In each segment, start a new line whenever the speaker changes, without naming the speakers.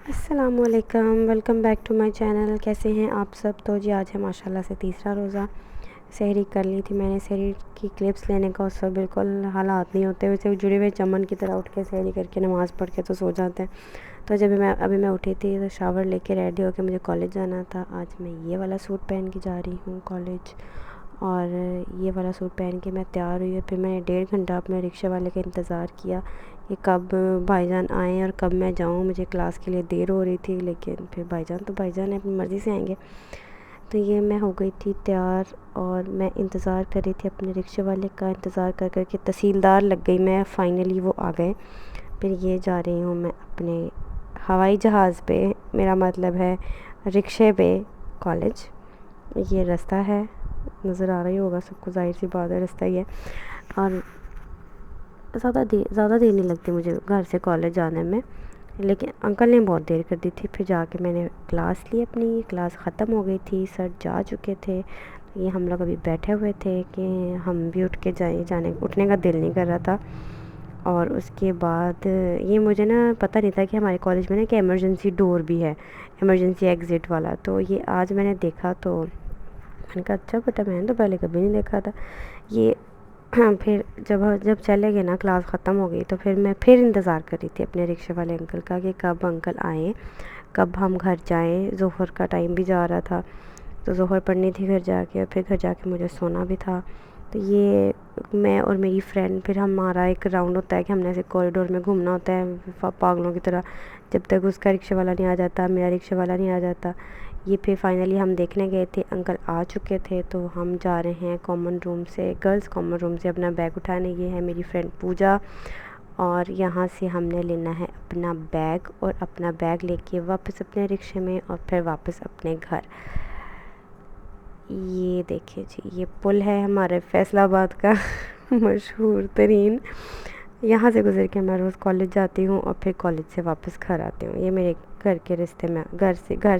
السلام علیکم، welcome back to my channel. کیسے ہیں آپ سب؟ تو جی آج ہے ماشاءاللہ سے تیسرا روزہ۔ سحری کر لی تھی میں نے، سحری کی کلپس لینے کا اس وقت بالکل حالات نہیں ہوتے، ویسے جڑے ہوئے چمن کی طرح اٹھ کے سحری کر کے نماز پڑھ کے تو سو جاتے ہیں۔ تو جب ابھی میں اٹھی تھی تو شاور لے کے ریڈی ہو کے مجھے کالج جانا تھا۔ آج میں یہ والا سوٹ پہن کے جا رہی ہوں کالج، اور یہ والا سوٹ پہن کے میں تیار ہوئی، اور پھر میں نے 1.5 گھنٹہ اپنے رکشے والے کا انتظار کیا کہ کب بھائی جان آئیں اور کب میں جاؤں۔ مجھے کلاس کے لیے دیر ہو رہی تھی، لیکن پھر بھائی جان ہیں، اپنی مرضی سے آئیں گے۔ تو یہ میں ہو گئی تھی تیار، اور میں انتظار کر رہی تھی اپنے رکشے والے کا، انتظار کر کر کے تحصیلدار لگ گئی میں، فائنلی وہ آ گئے۔ پھر یہ جا رہی ہوں میں اپنے ہوائی جہاز پہ، میرا مطلب ہے رکشے پہ کالج۔ یہ رستہ ہے، نظر آ رہی ہوگا سب کو، ظاہر سی بات ہے رستہ ہی ہے۔ اور زیادہ دیر نہیں لگتی مجھے گھر سے کالج جانے میں، لیکن انکل نے بہت دیر کر دی تھی۔ پھر جا کے میں نے کلاس لی، اپنی کلاس ختم ہو گئی تھی، سر جا چکے تھے۔ یہ ہم لوگ ابھی بیٹھے ہوئے تھے کہ ہم بھی اٹھ کے اٹھنے کا دل نہیں کر رہا تھا۔ اور اس کے بعد یہ مجھے پتہ نہیں تھا کہ ہمارے کالج میں کہ ایمرجنسی ڈور بھی ہے، ایمرجنسی ایگزٹ والا۔ تو یہ آج میں نے دیکھا، تو میں نے کہا اچھا بیٹا، میں نے تو پہلے کبھی نہیں دیکھا تھا یہ۔ پھر جب چلے گئے کلاس ختم ہو گئی، تو پھر میں انتظار کر رہی تھی اپنے رکشے والے انکل کا کہ کب انکل آئیں، کب ہم گھر جائیں۔ ظہر کا ٹائم بھی جا رہا تھا، تو ظہر پڑھنی تھی گھر جا کے، اور پھر گھر جا کے مجھے سونا بھی تھا۔ تو یہ میں اور میری فرینڈ، پھر ہمارا ایک راؤنڈ ہوتا ہے کہ ہم نے ایسے کوریڈور میں گھومنا ہوتا ہے پاگلوں کی طرح، جب تک اس کا رکشے والا نہیں آ جاتا، میرا رکشے والا نہیں آ جاتا۔ یہ پھر فائنلی ہم دیکھنے گئے تھے، انکل آ چکے تھے، تو ہم جا رہے ہیں کامن روم سے، گرلز کامن روم سے اپنا بیگ اٹھانے۔ یہ ہے میری فرینڈ پوجا، اور یہاں سے ہم نے لینا ہے اپنا بیگ، اور اپنا بیگ لے کے واپس اپنے رکشے میں، اور پھر واپس اپنے گھر۔ یہ دیکھیں جی، یہ پل ہے ہمارے فیصل آباد کا مشہور ترین، یہاں سے گزر کے میں روز کالج جاتی ہوں، اور پھر کالج سے واپس گھر آتی ہوں۔ یہ میرے گھر کے راستے میں، گھر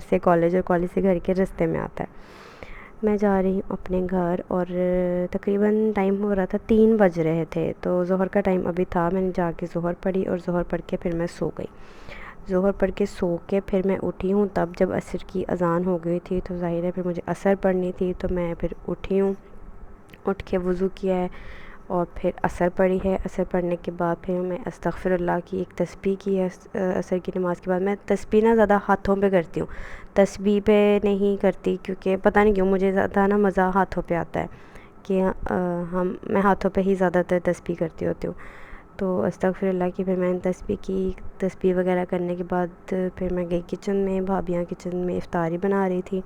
سے کالج، اور کالج سے گھر کے راستے میں آتا ہے۔ میں جا رہی ہوں اپنے گھر، اور تقریباً ٹائم ہو رہا تھا 3 بج رہے تھے، تو ظہر کا ٹائم ابھی تھا۔ میں نے جا کے ظہر پڑھی، اور ظہر پڑھ کے پھر میں سو گئی۔ ظہر پڑھ کے سو کے پھر میں اٹھی ہوں، تب جب عصر کی اذان ہو گئی تھی، تو ظاہر ہے پھر مجھے عصر پڑھنی تھی، تو میں پھر اٹھی ہوں، اٹھ کے وضو کیا ہے، اور پھر عصر پڑھی ہے۔ عصر پڑھنے کے بعد پھر میں استغفر اللہ کی ایک تسبیح کی ہے عصر کی نماز کے بعد۔ میں تسبیح زیادہ ہاتھوں پہ کرتی ہوں، تسبیح پہ نہیں کرتی، کیونکہ پتہ نہیں کیوں مجھے زیادہ مزہ ہاتھوں پہ آتا ہے، کہ میں ہاتھوں پہ ہی زیادہ تر تسبیح کرتی ہوتی ہوں۔ تو استغفر اللہ کی پھر میں نے تسبیح کی، تسبیح وغیرہ کرنے کے بعد پھر میں گئی کچن میں، بھابیاں کچن میں افطاری بنا رہی تھی۔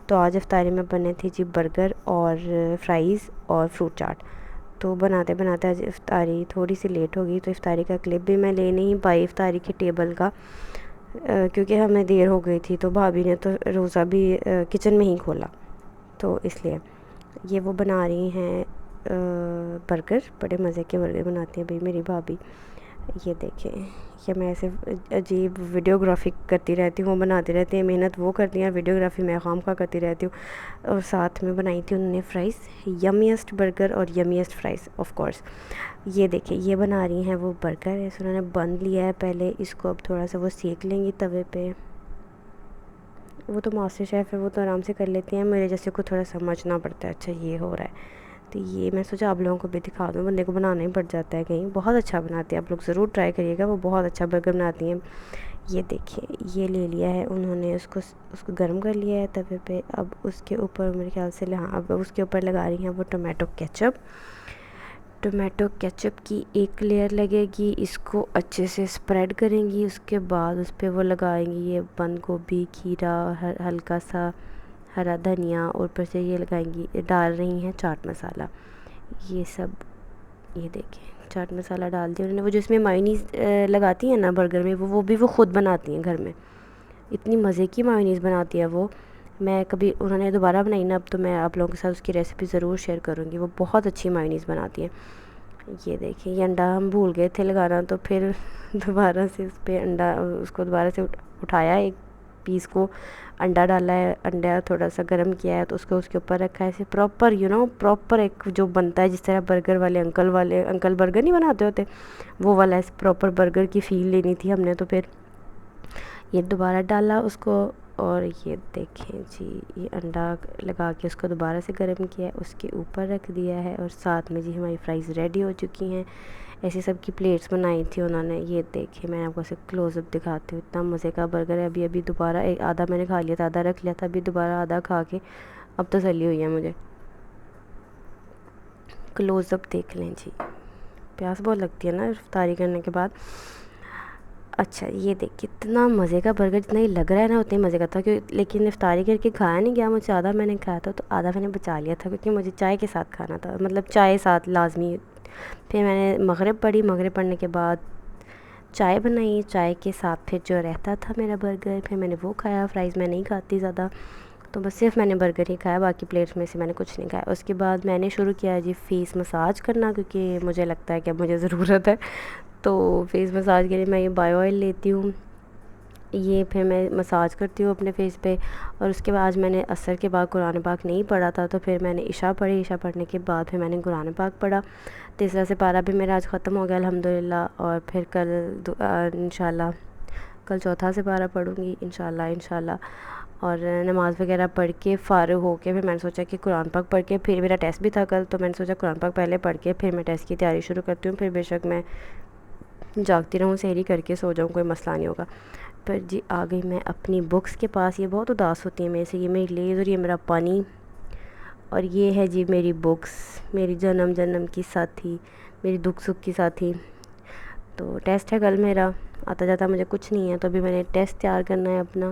تو آج افطاری میں بنے تھی جی برگر اور فرائز اور فروٹ چاٹ۔ تو بناتے بناتے آج افطاری تھوڑی سی لیٹ ہو گئی، تو افطاری کا کلپ بھی میں لے نہیں پائی افطاری کے ٹیبل کا، کیونکہ ہمیں دیر ہو گئی تھی، تو بھابی نے تو روزہ بھی کچن میں ہی کھولا، تو اس لیے۔ یہ وہ بنا رہی ہیں برگر، بڑے مزے کے برگر بناتی ہیں بھائی میری بھابی۔ یہ دیکھیں، یہ میں ایسے عجیب ویڈیوگرافی کرتی رہتی ہوں، وہ بناتی رہتی ہیں، محنت وہ کرتی ہیں، ویڈیوگرافی میں خام خواہ کرتی رہتی ہوں۔ اور ساتھ میں بنائی تھی انہوں نے فرائز، یمیسٹ برگر اور یمیسٹ فرائز آف کورس۔ یہ دیکھیں، یہ بنا رہی ہیں وہ برگر، ایسے انہوں نے بن لیا ہے پہلے، اس کو اب تھوڑا سا وہ سیک لیں گی توے پہ۔ وہ تو ماسٹر شیف ہے، وہ تو آرام سے کر لیتی ہیں، میرے جیسے کو تھوڑا سمجھنا پڑتا ہے اچھا یہ ہو رہا ہے۔ تو یہ میں سوچا آپ لوگوں کو بھی دکھا دوں، بندے کو بنانا ہی پڑ جاتا ہے کہیں، بہت اچھا بناتے ہیں، آپ لوگ ضرور ٹرائی کریے گا، وہ بہت اچھا برگر بناتی ہیں۔ یہ دیکھیں، یہ لے لیا ہے انہوں نے، اس کو گرم کر لیا ہے توے پہ۔ اب اس کے اوپر میرے خیال سے اب اس کے اوپر لگا رہی ہیں وہ ٹومیٹو کیچپ۔ ٹومیٹو کیچپ کی ایک لیئر لگے گی، اس کو اچھے سے اسپریڈ کریں گی، اس کے بعد اس پہ وہ لگائیں گی یہ بند گوبھی، کھیرا، ہلکا سا ہرا دھنیا، اور اوپر سے یہ لگائیں گی، ڈال رہی ہیں چاٹ مسالہ، یہ سب۔ یہ دیکھیں چاٹ مسالہ ڈال دیا انہوں نے، وہ جو اس میں مایونیز لگاتی ہیں نا برگر میں، وہ بھی وہ خود بناتی ہیں گھر میں، اتنی مزے کی مایونیز بناتی ہے وہ۔ میں کبھی انہوں نے دوبارہ بنائی نا اب، تو میں آپ لوگوں کے ساتھ اس کی ریسیپی ضرور شیئر کروں گی، وہ بہت اچھی مایونیز بناتی ہیں۔ یہ دیکھیں، یہ انڈا ہم بھول گئے تھے لگانا، تو پھر دوبارہ سے اس پہ انڈا، اس کو دوبارہ سے اٹھایا، ایک پیس کو انڈا ڈالا ہے، انڈا تھوڑا سا گرم کیا ہے، تو اس کے اوپر رکھا ہے، ایسے پراپر پراپر ایک جو بنتا ہے جس طرح برگر والے انکل برگر نہیں بناتے ہوتے، وہ والا پراپر برگر کی فیل لینی تھی ہم نے۔ تو پھر یہ دوبارہ ڈالا اس کو، اور یہ دیکھیں جی یہ انڈا لگا کے اس کو دوبارہ سے گرم کیا ہے، اس کے اوپر رکھ دیا ہے، اور ساتھ میں جی ہماری فرائز ریڈی ہو چکی ہیں۔ ایسی سب کی پلیٹس بنائی تھی انہوں نے۔ یہ دیکھیں میں آپ کو اسے کلوز اپ دکھاتی ہوں، اتنا مزے کا برگر ہے۔ ابھی دوبارہ ایک آدھا میں نے کھا لیا تھا، آدھا رکھ لیا تھا، ابھی دوبارہ آدھا کھا کے اب تسلی ہوئی ہے مجھے۔ کلوز اپ دیکھ لیں جی، پیاس بہت لگتی ہے نا افطاری کرنے کے بعد۔ اچھا یہ دیکھ کتنا مزے کا برگر، جتنا یہ لگ رہا ہے نا اتنا ہی مزے کا تھا، لیکن افطاری کر کے کھایا نہیں گیا مجھ سے، آدھا میں نے کھایا تھا تو آدھا میں نے بچا لیا تھا کیونکہ مجھے چائے کے ساتھ کھانا تھا، مطلب چائے ساتھ لازمی۔ پھر میں نے مغرب پڑھی، مغرب پڑھنے کے بعد چائے بنائی، چائے کے ساتھ پھر جو رہتا تھا میرا برگر پھر میں نے وہ کھایا۔ فرائز میں نہیں کھاتی زیادہ، تو بس صرف میں نے برگر ہی کھایا، باقی پلیٹس میں سے میں نے کچھ نہیں کھایا۔ اس کے بعد میں نے شروع کیا جی فیس مساج کرنا، کیونکہ مجھے لگتا ہے کہ اب مجھے ضرورت ہے، تو فیس مساج کے لیے میں یہ بایو آئل لیتی ہوں، یہ پھر میں مساج کرتی ہوں اپنے فیس پہ۔ اور اس کے بعد آج میں نے عصر کے بعد قرآن پاک نہیں پڑھا تھا، تو پھر میں نے عشاء پڑھی، عشاء پڑھنے کے بعد پھر میں نے قرآن پاک پڑھا۔ تیسرا سپارہ بھی میرا آج ختم ہو گیا الحمدللہ، اور پھر کل انشاءاللہ کل چوتھا سپارہ پڑھوں گی انشاءاللہ۔ اور نماز وغیرہ پڑھ کے فارغ ہو کے پھر میں نے سوچا کہ قرآن پاک پڑھ کے، پھر میرا ٹیسٹ بھی تھا کل، تو میں نے سوچا قرآن پاک پہلے پڑھ کے پھر میں ٹیسٹ کی تیاری شروع کرتی ہوں، پھر بے شک میں جاگتی رہوں، سحری کر کے سو جاؤں، کوئی مسئلہ نہیں ہوگا۔ پر جی آ گئی میں اپنی بکس کے پاس، یہ بہت اداس ہوتی ہیں میرے سے، یہ میری لیز اور یہ میرا پانی، اور یہ ہے جی میری بکس، میری جنم جنم کی ساتھی، میری دکھ سکھ کی ساتھی۔ تو ٹیسٹ ہے کل میرا، آتا جاتا مجھے کچھ نہیں ہے، تو ابھی میں نے ٹیسٹ تیار کرنا ہے اپنا،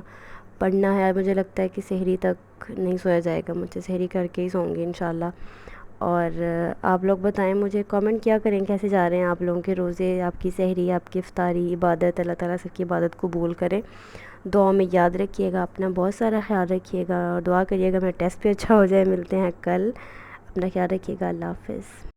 پڑھنا ہے۔ مجھے لگتا ہے کہ سحری تک نہیں سویا جائے گا مجھے، سحری کر کے ہی سوؤں گی انشاءاللہ۔ اور آپ لوگ بتائیں مجھے، کامنٹ کیا کریں کیسے جا رہے ہیں آپ لوگوں کے روزے، آپ کی سحری، آپ کی افطاری، عبادت، اللہ تعالیٰ سب کی عبادت قبول کرے۔ دعا میں یاد رکھیے گا اپنا بہت سارا خیال رکھیے گا، اور دعا کریے گا میرا ٹیسٹ بھی اچھا ہو جائے۔ ملتے ہیں کل، اپنا خیال رکھیے گا، اللہ حافظ۔